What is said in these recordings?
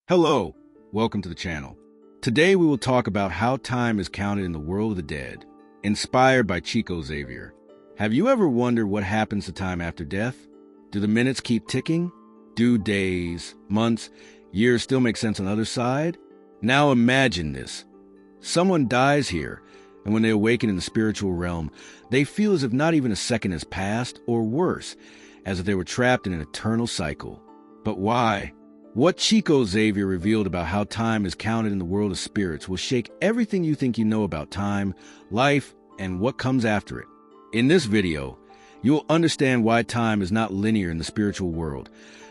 Hello, welcome to the channel. Today we will talk about how time is counted in the world of the dead, inspired by Chico Xavier. Have you ever wondered what happens to time after death? Do the minutes keep ticking? Do days, months, years still make sense on the other side? Now imagine this. Someone dies here, and when they awaken in the spiritual realm, they feel as if not even a second has passed, or worse, as if they were trapped in an eternal cycle. But why? What Chico Xavier revealed about how time is counted in the world of spirits will shake everything you think you know about time, life, and what comes after it. In this video, you will understand why time is not linear in the spiritual world,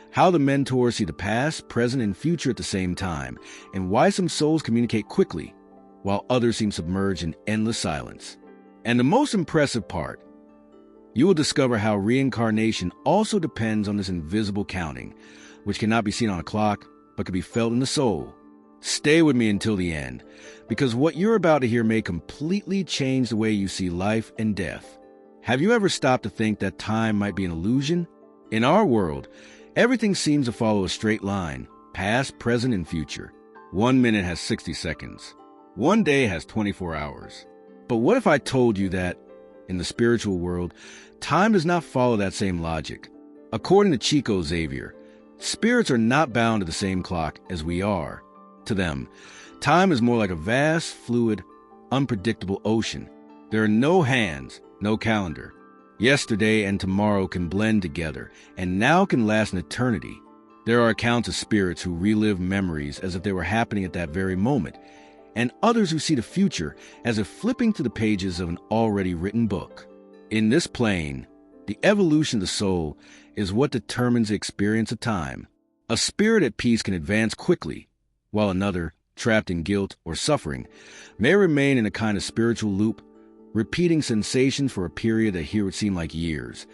how the mentors see the past, present, and future at the same time, and why some souls communicate quickly, while others seem submerged in endless silence. And the most impressive part, you will discover how reincarnation also depends on this invisible counting, which cannot be seen on a clock, but can be felt in the soul. Stay with me until the end, because what you're about to hear may completely change the way you see life and death. Have you ever stopped to think that time might be an illusion? In our world, everything seems to follow a straight line, past, present, and future. 1 minute has 60 seconds. 1 day has 24 hours. But what if I told you that, in the spiritual world, time does not follow that same logic? According to Chico Xavier, spirits are not bound to the same clock as we are. To them, time is more like a vast, fluid, unpredictable ocean. There are no hands, no calendar. Yesterday and tomorrow can blend together, and now can last an eternity. There are accounts of spirits who relive memories as if they were happening at that very moment, and others who see the future as if flipping to the pages of an already written book. In this plane, the evolution of the soul is what determines the experience of time. A spirit at peace can advance quickly, while another, trapped in guilt or suffering, may remain in a kind of spiritual loop, repeating sensations for a period that here would seem like years.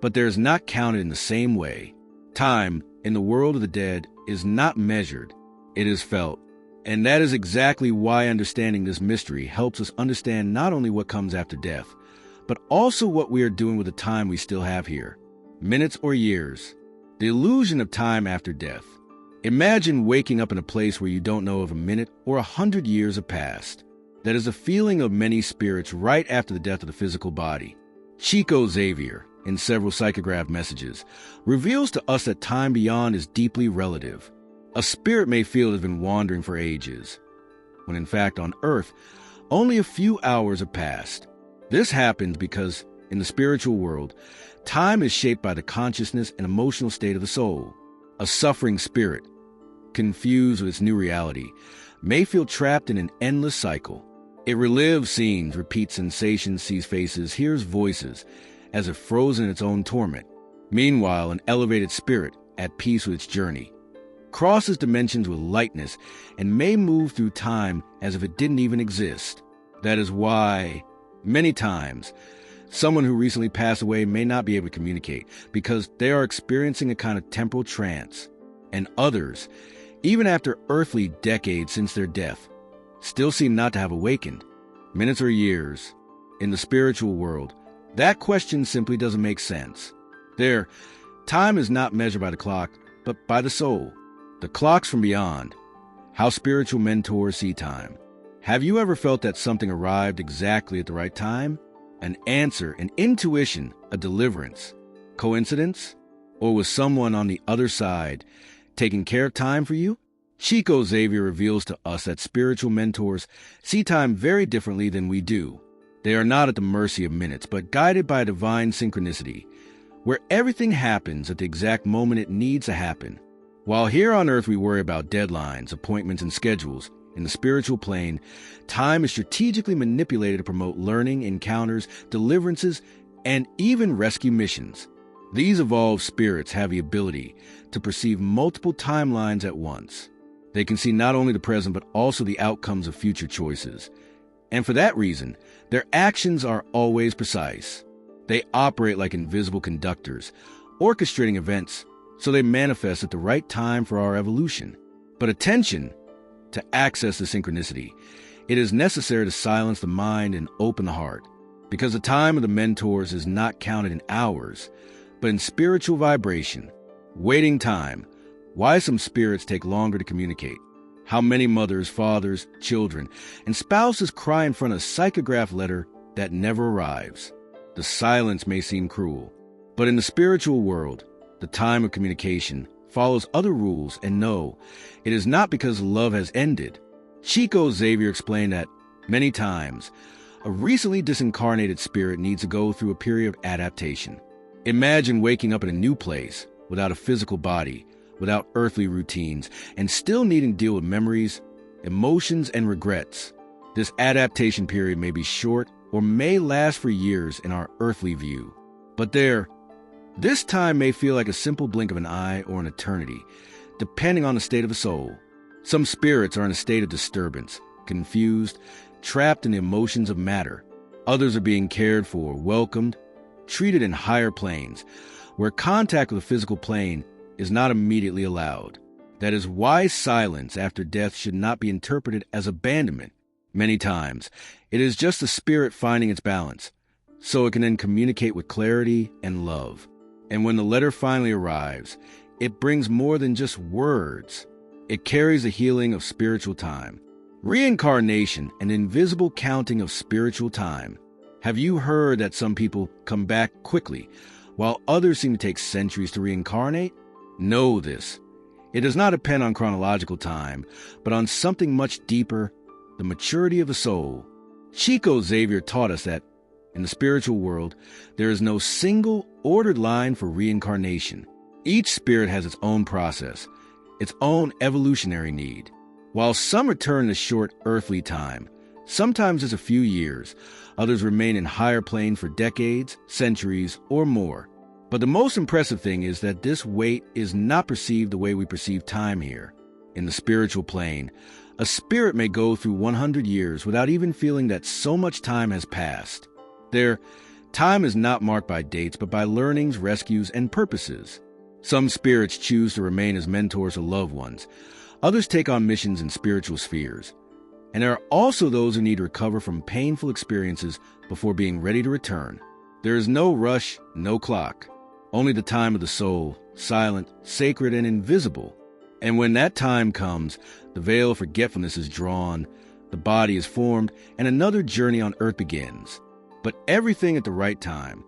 But there is not counted in the same way. Time, in the world of the dead, is not measured, it is felt. And that is exactly why understanding this mystery helps us understand not only what comes after death, but also what we are doing with the time we still have here. Minutes or years. The illusion of time after death. Imagine waking up in a place where you don't know if a minute or 100 years have passed. That is a feeling of many spirits right after the death of the physical body. Chico Xavier, in several psychograph messages, reveals to us that time beyond is deeply relative. A spirit may feel it has been wandering for ages, when in fact on Earth, only a few hours have passed. This happens because, in the spiritual world, time is shaped by the consciousness and emotional state of the soul. A suffering spirit, confused with its new reality, may feel trapped in an endless cycle. It relives scenes, repeats sensations, sees faces, hears voices, as if frozen in its own torment. Meanwhile, an elevated spirit, at peace with its journey, crosses dimensions with lightness and may move through time as if it didn't even exist. That is why, many times, someone who recently passed away may not be able to communicate because they are experiencing a kind of temporal trance. And others, even after earthly decades since their death, still seem not to have awakened. Minutes or years. In the spiritual world, that question simply doesn't make sense. There, time is not measured by the clock, but by the soul. The clocks from beyond. How spiritual mentors see time. Have you ever felt that something arrived exactly at the right time? An answer, an intuition, a deliverance. Coincidence? Or was someone on the other side taking care of time for you? Chico Xavier reveals to us that spiritual mentors see time very differently than we do. They are not at the mercy of minutes, but guided by a divine synchronicity, where everything happens at the exact moment it needs to happen. While here on Earth we worry about deadlines, appointments, and schedules, in the spiritual plane, time is strategically manipulated to promote learning, encounters, deliverances, and even rescue missions. These evolved spirits have the ability to perceive multiple timelines at once. They can see not only the present but also the outcomes of future choices. And for that reason, their actions are always precise. They operate like invisible conductors, orchestrating events so they manifest at the right time for our evolution. But attention! To access the synchronicity, it is necessary to silence the mind and open the heart, because the time of the mentors is not counted in hours, but in spiritual vibration, waiting time, why some spirits take longer to communicate, how many mothers, fathers, children, and spouses cry in front of a psychograph letter that never arrives. The silence may seem cruel, but in the spiritual world, the time of communication follows other rules, and no, it is not because love has ended. Chico Xavier explained that many times, a recently disincarnated spirit needs to go through a period of adaptation. Imagine waking up in a new place, without a physical body, without earthly routines, and still needing to deal with memories, emotions, and regrets. This adaptation period may be short or may last for years in our earthly view. But this time may feel like a simple blink of an eye or an eternity, depending on the state of the soul. Some spirits are in a state of disturbance, confused, trapped in the emotions of matter. Others are being cared for, welcomed, treated in higher planes, where contact with the physical plane is not immediately allowed. That is why silence after death should not be interpreted as abandonment. Many times, it is just the spirit finding its balance, so it can then communicate with clarity and love. And when the letter finally arrives, it brings more than just words. It carries a healing of spiritual time. Reincarnation, an invisible counting of spiritual time. Have you heard that some people come back quickly, while others seem to take centuries to reincarnate? Know this. It does not depend on chronological time, but on something much deeper, the maturity of the soul. Chico Xavier taught us that in the spiritual world, there is no single ordered line for reincarnation. Each spirit has its own process, its own evolutionary need. While some return to short earthly time, sometimes it's a few years, others remain in higher plane for decades, centuries, or more. But the most impressive thing is that this wait is not perceived the way we perceive time here. In the spiritual plane, a spirit may go through 100 years without even feeling that so much time has passed. Their time is not marked by dates, but by learnings, rescues, and purposes. Some spirits choose to remain as mentors to loved ones. Others take on missions in spiritual spheres. And there are also those who need to recover from painful experiences before being ready to return. There is no rush, no clock. Only the time of the soul, silent, sacred, and invisible. And when that time comes, the veil of forgetfulness is drawn, the body is formed, and another journey on earth begins. But everything at the right time.